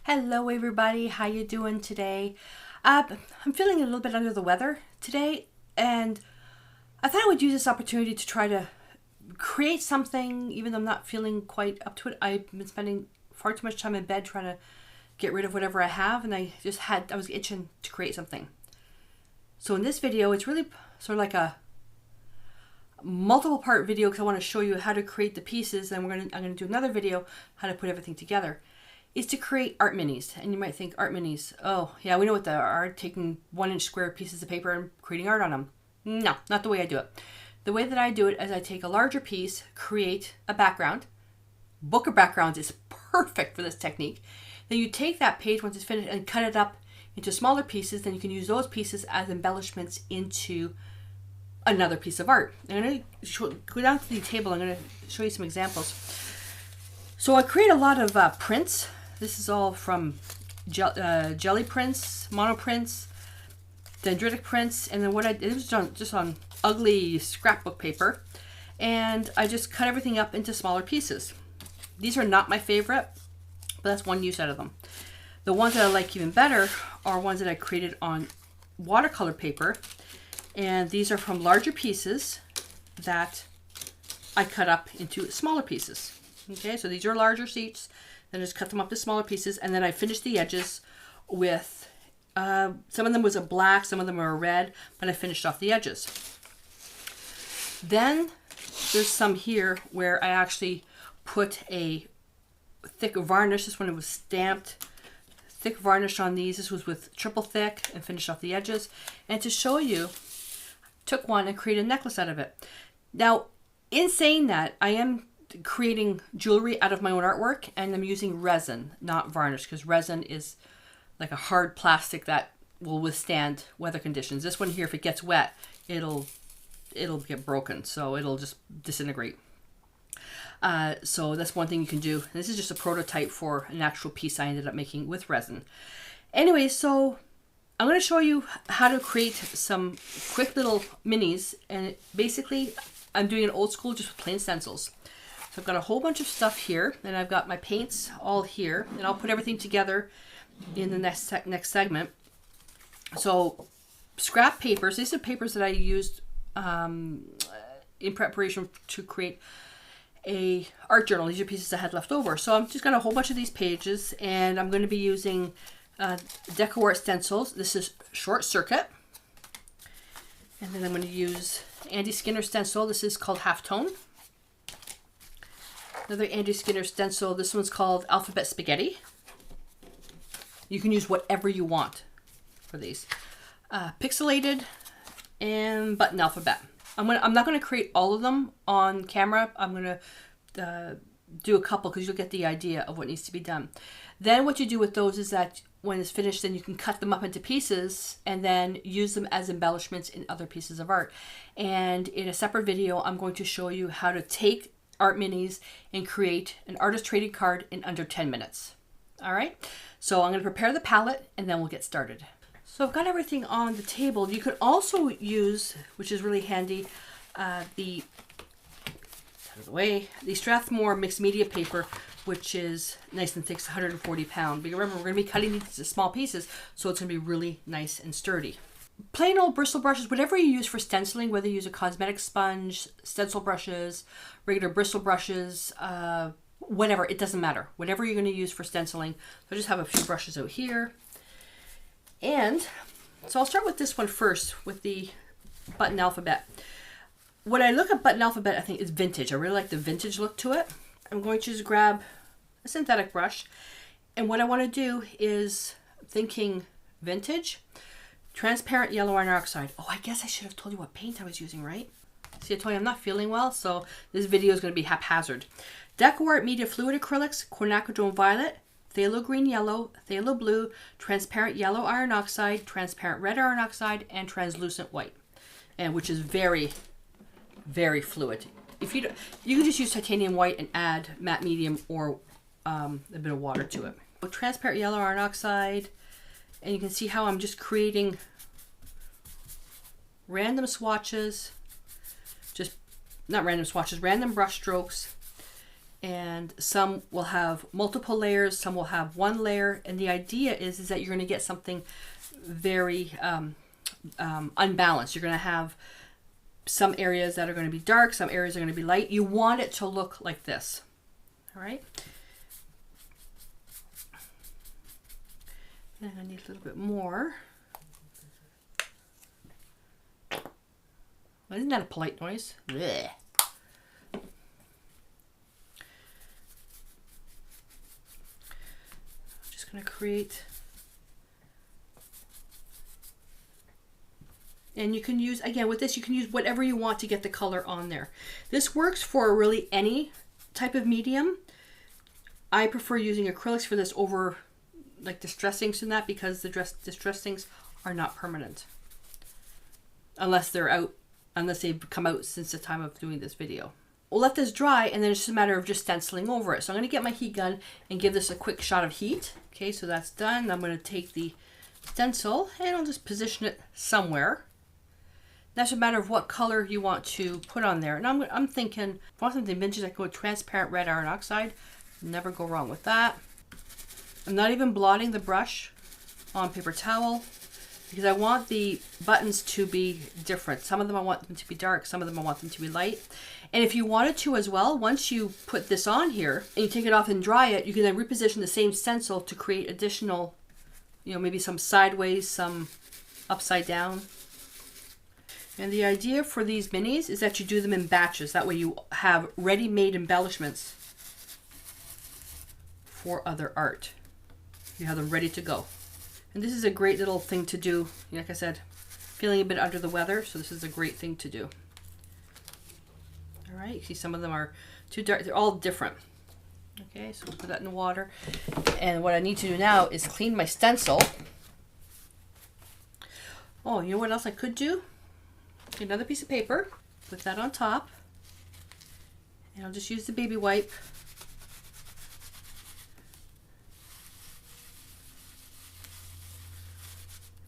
Hello everybody, how you doing today? I'm feeling a little bit under the weather today, and I thought I would use this opportunity to try to create something even though I'm not feeling quite up to it. I've been spending far too much time in bed trying to get rid of whatever I have, and I was itching to create something. So in this video, it's really sort of like a multiple part video because I want to show you how to create the pieces, and I'm going to do another video how to put everything together. Is to create art minis. And you might think, art minis, oh yeah, we know what they are, taking 1-inch square pieces of paper and creating art on them. No, not the way I do it. The way that I do it is I take a larger piece, create a background. Book of backgrounds is perfect for this technique. Then you take that page once it's finished and cut it up into smaller pieces. Then you can use those pieces as embellishments into another piece of art. I'm going to go down to the table. I'm going to show you some examples. So I create a lot of prints. This is all from jelly prints, mono prints, dendritic prints, and then what I did was just on ugly scrapbook paper, and I just cut everything up into smaller pieces. These are not my favorite, but that's one use out of them. The ones that I like even better are ones that I created on watercolor paper, and these are from larger pieces that I cut up into smaller pieces. Okay, so these are larger sheets. Then I just cut them up to smaller pieces, and then I finished the edges with, some of them was a black, some of them were a red, but I finished off the edges. Then there's some here where I actually put a thick varnish. This one, it was stamped, thick varnish on these. This was with triple thick and finished off the edges. And to show you, took one and created a necklace out of it. Now, in saying that, I am creating jewelry out of my own artwork, and I'm using resin, not varnish, because resin is like a hard plastic that will withstand weather conditions. This one here, if it gets wet, it'll get broken, so it'll just disintegrate. So that's one thing you can do. This is just a prototype for an actual piece I ended up making with resin. Anyway, so I'm going to show you how to create some quick little minis, and basically I'm doing an old school just with plain stencils. So I've got a whole bunch of stuff here, and I've got my paints all here, and I'll put everything together in the next segment. So scrap papers, these are papers that I used in preparation to create a art journal. These are pieces I had left over. So I'm just got a whole bunch of these pages, and I'm going to be using DecoArt stencils. This is Short Circuit. And then I'm going to use Andy Skinner stencil. This is called Halftone. Another Andy Skinner stencil. This one's called Alphabet Spaghetti. You can use whatever you want for these. Pixelated and Button Alphabet. I'm not going to create all of them on camera. I'm going to do a couple because you'll get the idea of what needs to be done. Then what you do with those is that when it's finished, then you can cut them up into pieces and then use them as embellishments in other pieces of art. And in a separate video, I'm going to show you how to take art minis and create an artist trading card in under 10 minutes. All right, so I'm going to prepare the palette and then we'll get started. So I've got everything on the table. You could also use, which is really handy, the Strathmore mixed media paper, which is nice and thick, it's 140 pounds. But remember, we're going to be cutting these into small pieces, so it's going to be really nice and sturdy. Plain old bristle brushes, whatever you use for stenciling, whether you use a cosmetic sponge, stencil brushes, regular bristle brushes, whatever, it doesn't matter. Whatever you're going to use for stenciling. So I just have a few brushes out here. And so I'll start with this one first, with the Button Alphabet. When I look at Button Alphabet, I think it's vintage. I really like the vintage look to it. I'm going to just grab a synthetic brush. And what I want to do is, thinking vintage, transparent yellow iron oxide. Oh, I guess I should have told you what paint I was using, right? See, I told you I'm not feeling well, so this video is going to be haphazard. DecoArt Media Fluid Acrylics, Quinacridone Violet, Phthalo Green Yellow, Phthalo Blue, Transparent Yellow Iron Oxide, Transparent Red Iron Oxide, and Translucent White, and which is very, very fluid. If you can just use titanium white and add matte medium or a bit of water to it. So transparent yellow iron oxide, and you can see how I'm just creating random swatches, just not random swatches, random brush strokes, And some will have multiple layers, some will have one layer. And the idea is that you're going to get something very unbalanced. You're going to have some areas that are going to be dark, some areas are going to be light. You want it to look like this. All right. And I need a little bit more. Well, isn't that a polite noise? Blech. I'm just going to create. And you can use, again, with this, you can use whatever you want to get the color on there. This works for really any type of medium. I prefer using acrylics for this over like distressings and that, because the distressings are not permanent. Unless they're out, unless they've come out since the time of doing this video. We'll let this dry, and then it's just a matter of just stenciling over it. So I'm going to get my heat gun and give this a quick shot of heat. Okay, so that's done. I'm going to take the stencil and I'll just position it somewhere. That's a matter of what color you want to put on there. And I'm thinking, if I want something vintage, I can go with transparent red iron oxide. Never go wrong with that. I'm not even blotting the brush on paper towel because I want the buttons to be different. Some of them I want them to be dark, some of them I want them to be light. And if you wanted to as well, once you put this on here and you take it off and dry it, you can then reposition the same stencil to create additional, you know, maybe some sideways, some upside down. And the idea for these minis is that you do them in batches. That way you have ready-made embellishments for other art. You have them ready to go. And this is a great little thing to do. Like I said, feeling a bit under the weather, so this is a great thing to do. All right, you see some of them are too dark. They're all different. Okay, so we'll put that in the water. And what I need to do now is clean my stencil. Oh, you know what else I could do? Get another piece of paper, put that on top, and I'll just use the baby wipe.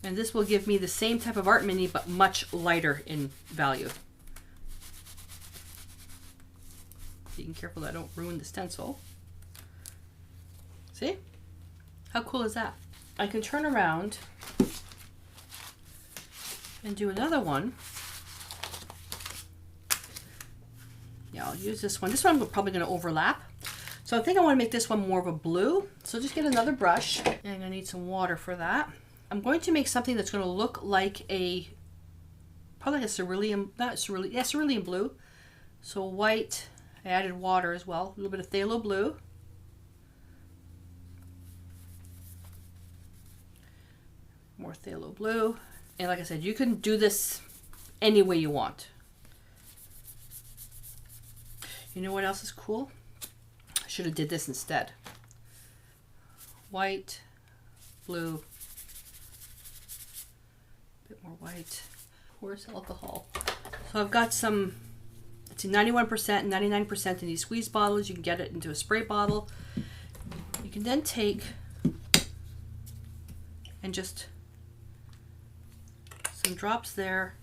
And this will give me the same type of art mini, but much lighter in value. Being careful that I don't ruin the stencil. See? How cool is that? I can turn around and do another one. Yeah, I'll use this one. This one I'm probably going to overlap. So I think I want to make this one more of a blue. So just get another brush. And I'm going to need some water for that. I'm going to make something that's going to look like probably like a cerulean, not cerulean, yeah, cerulean blue. So white, I added water as well, a little bit of phthalo blue. More phthalo blue. And like I said, you can do this any way you want. You know what else is cool? I should have did this instead. White, blue, a bit more white. Where's alcohol? So I've got some, it's 91% and 99% in these squeeze bottles. You can get it into a spray bottle. You can then take and just some drops there,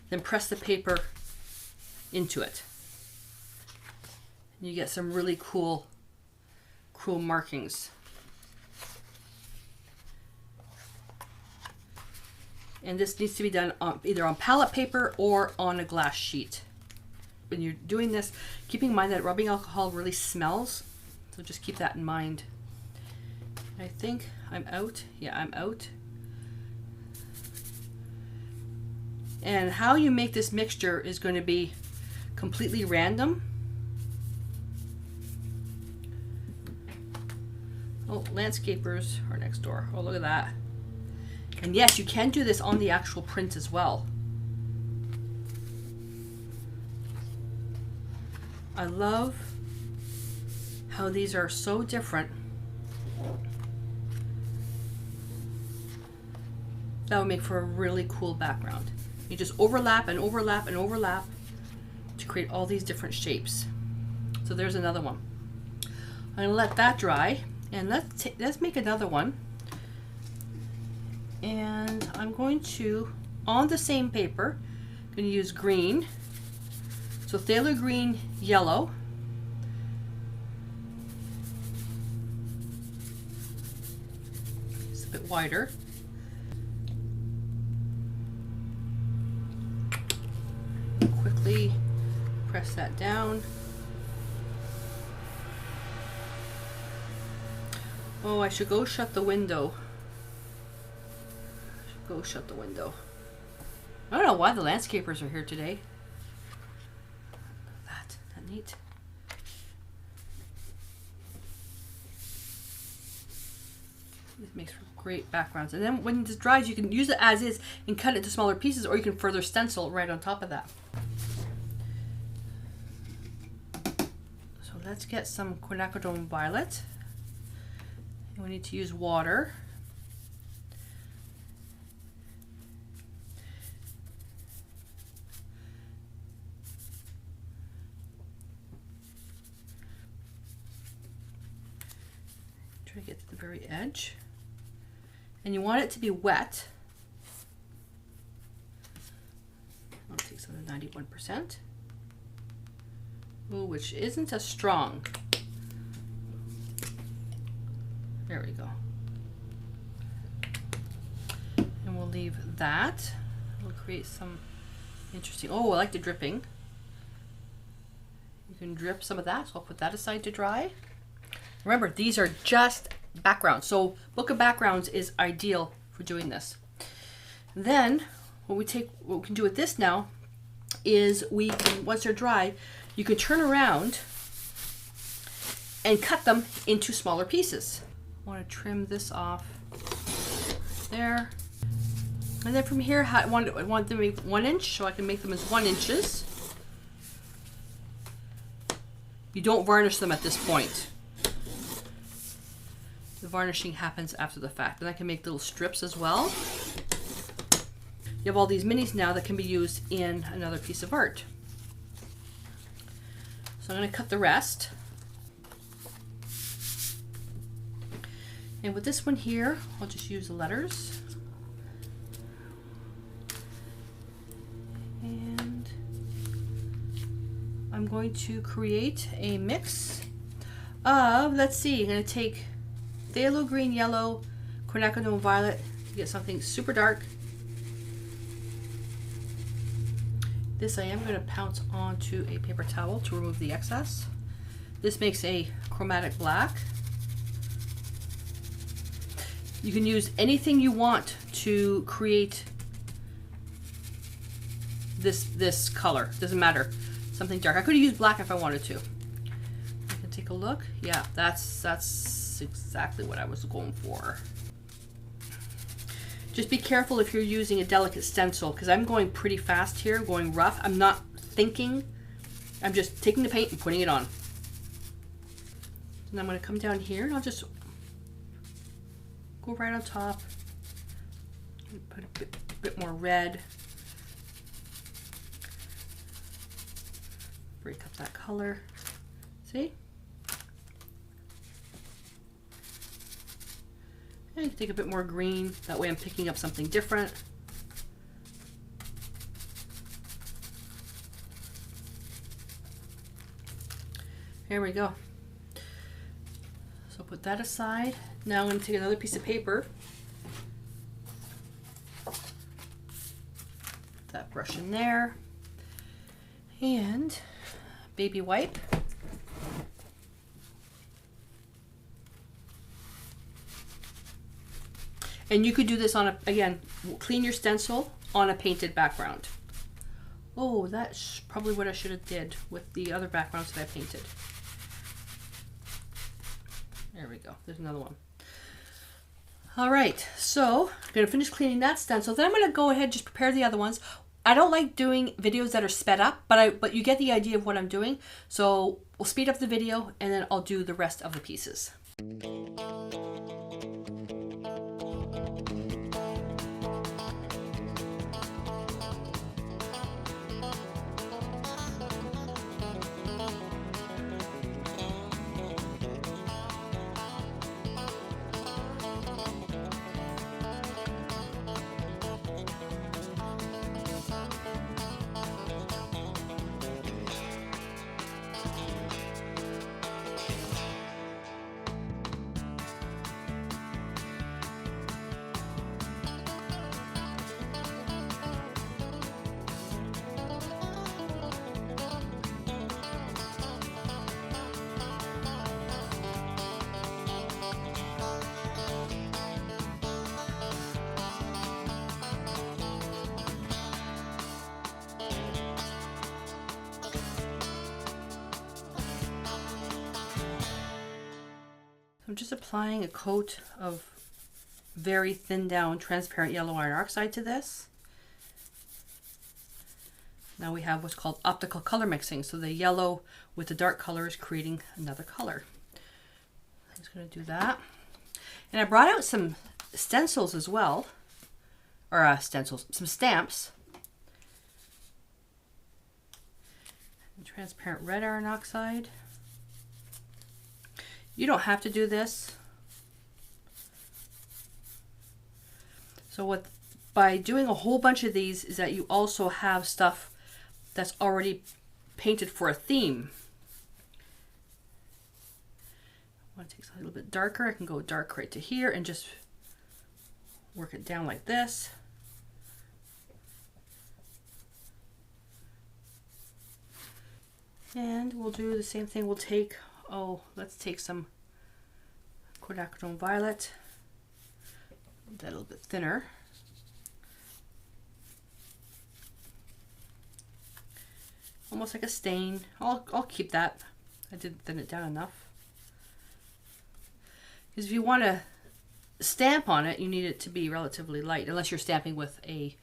then press the paper into it. You get some really cool markings. And this needs to be done either on palette paper or on a glass sheet. When you're doing this, keeping in mind that rubbing alcohol really smells, so just keep that in mind. I think I'm out. Yeah, I'm out. And how you make this mixture is going to be completely random. Oh, landscapers are next door. Oh, look at that. And yes, you can do this on the actual print as well. I love how these are so different. That would make for a really cool background. You just overlap and overlap and overlap to create all these different shapes. So there's another one. I'm going to let that dry. And let's make another one. And I'm going to, on the same paper, I'm going to use green. So phthalo green, yellow. a bit wider. Quickly press that down. Oh, I should go shut the window. Go shut the window. I don't know why the landscapers are here today. That neat. It makes great backgrounds. And then when this dries, you can use it as is and cut it into smaller pieces, or you can further stencil right on top of that. So let's get some Quinacridone violet. And we need to use water. Try to get to the very edge. And you want it to be wet. I'll take some of the 91%. Ooh, which isn't as strong. There we go. And we'll leave that. We'll create some interesting, oh, I like the dripping. You can drip some of that, so I'll put that aside to dry. Remember, these are just backgrounds, so Book of Backgrounds is ideal for doing this. Then what we can do with this now is we can, once they're dry, you can turn around and cut them into smaller pieces. I want to trim this off there, and then from here I want them to be 1 inch, so I can make them as 1 inches. You don't varnish them at this point. The varnishing happens after the fact. And I can make little strips as well. You have all these minis now that can be used in another piece of art. So I'm going to cut the rest. And with this one here, I'll just use the letters. And I'm going to create a mix of, let's see, I'm going to take phthalo green, yellow, Quinacridone violet to get something super dark. This I am going to pounce onto a paper towel to remove the excess. This makes a chromatic black. You can use anything you want to create this color. Doesn't matter. Something dark. I could have used black if I wanted to. I can take a look. Yeah, that's exactly what I was going for. Just be careful if you're using a delicate stencil, because I'm going pretty fast here, going rough. I'm not thinking. I'm just taking the paint and putting it on. And I'm going to come down here and I'll just go right on top. Put a bit more red. Break up that color. See? And take a bit more green. That way I'm picking up something different. There we go. So put that aside. Now I'm going to take another piece of paper. Put that brush in there. And baby wipe. And you could do this on a, again, clean your stencil on a painted background. Oh, that's probably what I should have did with the other backgrounds that I painted. There we go, there's another one. All right, so I'm gonna finish cleaning that stencil. Then I'm gonna go ahead and just prepare the other ones. I don't like doing videos that are sped up, but you get the idea of what I'm doing. So we'll speed up the video and then I'll do the rest of the pieces. just applying a coat of very thin down transparent yellow iron oxide to this. Now we have what's called optical color mixing. So the yellow with the dark color is creating another color. I'm just going to do that. And I brought out some stencils as well, or stencils, some stamps. And transparent red iron oxide. You don't have to do this. So what by doing a whole bunch of these is that you also have stuff that's already painted for a theme. I want to take something a little bit darker. I can go dark right to here and just work it down like this. And we'll do the same thing. We'll take, let's take some Quinacridone violet. That a little bit thinner. Almost like a stain. I'll keep that. I didn't thin it down enough. Because if you want to stamp on it, you need it to be relatively light, unless you're stamping with a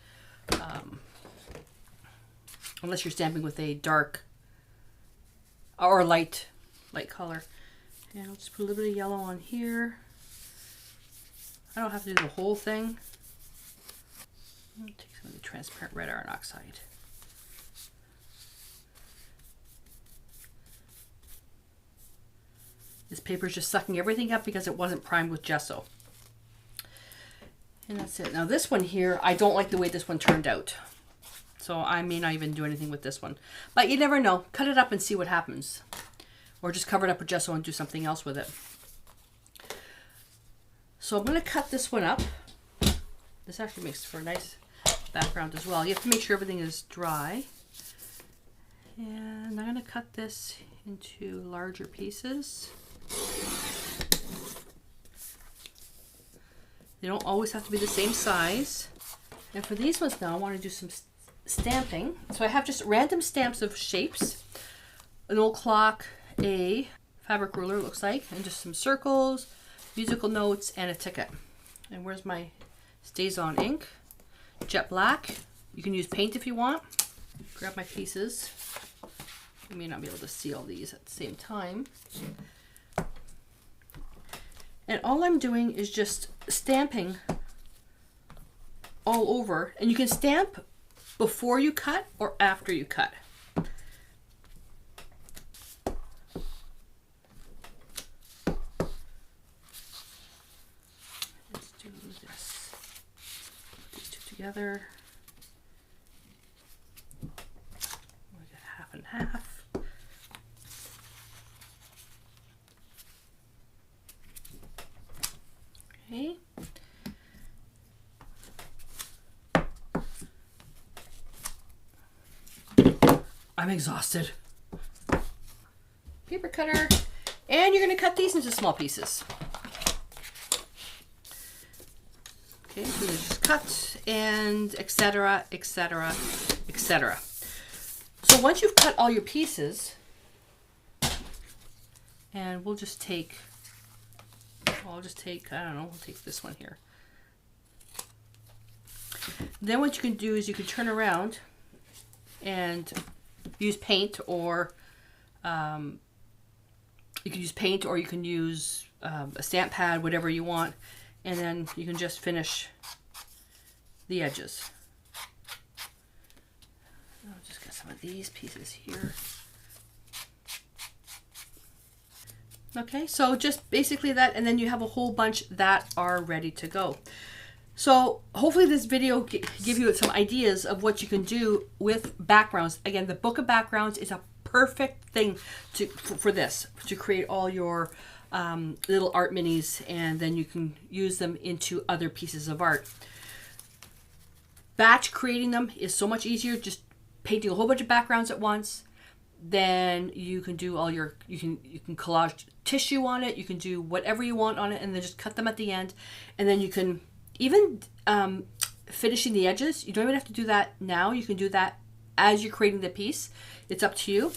dark or light color. And I'll just put a little bit of yellow on here. I don't have to do the whole thing. I'll take some of the transparent red iron oxide. This paper is just sucking everything up because it wasn't primed with gesso. And that's it. Now this one here, I don't like the way this one turned out. So I may not even do anything with this one. But you never know. Cut it up and see what happens. Or just cover it up with gesso and do something else with it. So I'm going to cut this one up. This actually makes for a nice background as well. You have to make sure everything is dry. And I'm going to cut this into larger pieces. They don't always have to be the same size. And for these ones now, I want to do some stamping. So I have just random stamps of shapes. An old clock, a fabric ruler, it looks like, and just some circles, musical notes, and a ticket. And where's my StazOn ink? Jet black. You can use paint if you want. Grab my pieces. You may not be able to see all these at the same time. And all I'm doing is just stamping all over. And you can stamp before you cut or after you cut. Let's do this. Put these two together. We'll get half and half. Okay. I'm exhausted. Paper cutter, and you're going to cut these into small pieces. Okay, so just cut and etc., etc., etc. So once you've cut all your pieces, and we'll just take, I'll just take, I don't know, we'll take this one here. Then what you can do is you can turn around and use paint, or you can use paint, or you can use a stamp pad, whatever you want, and then you can just finish the edges. I'll just get some of these pieces here. Okay, so just basically that, and then you have a whole bunch that are ready to go. So hopefully this video give you some ideas of what you can do with backgrounds. Again, the book of backgrounds is a perfect thing for this, to create all your little art minis, and then you can use them into other pieces of art. Batch creating them is so much easier, just painting a whole bunch of backgrounds at once. Then you can do all your, you can collage tissue on it, you can do whatever you want on it, and then just cut them at the end. And then you can even finishing the edges, you don't even have to do that now. You can do that as you're creating the piece. It's up to you.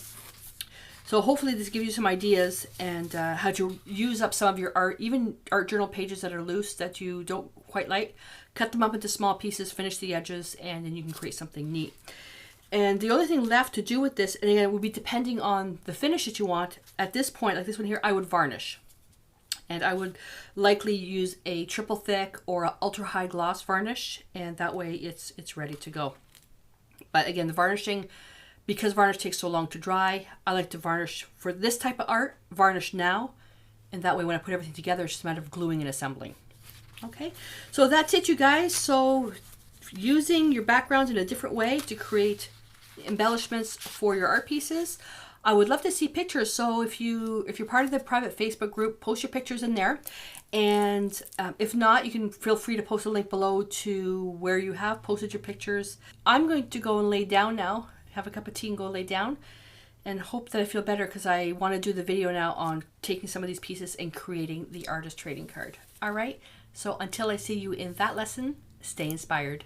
So hopefully this gives you some ideas and how to use up some of your art, even art journal pages that are loose that you don't quite like. Cut them up into small pieces, finish the edges, and then you can create something neat. And the only thing left to do with this, and again, it will be depending on the finish that you want. At this point, like this one here, I would varnish. And I would likely use a triple thick or an ultra high gloss varnish, and that way it's ready to go. But again, the varnishing, because varnish takes so long to dry, I like to varnish for this type of art, varnish now, and that way when I put everything together, it's just a matter of gluing and assembling. Okay, so that's it, you guys. So using your backgrounds in a different way to create embellishments for your art pieces. I would love to see pictures, so if you're part of the private Facebook group, post your pictures in there. And if not, you can feel free to post a link below to where you have posted your pictures. I'm going to go and lay down now, have a cup of tea and go lay down, and hope that I feel better, because I want to do the video now on taking some of these pieces and creating the artist trading card. All right, so until I see you in that lesson, stay inspired.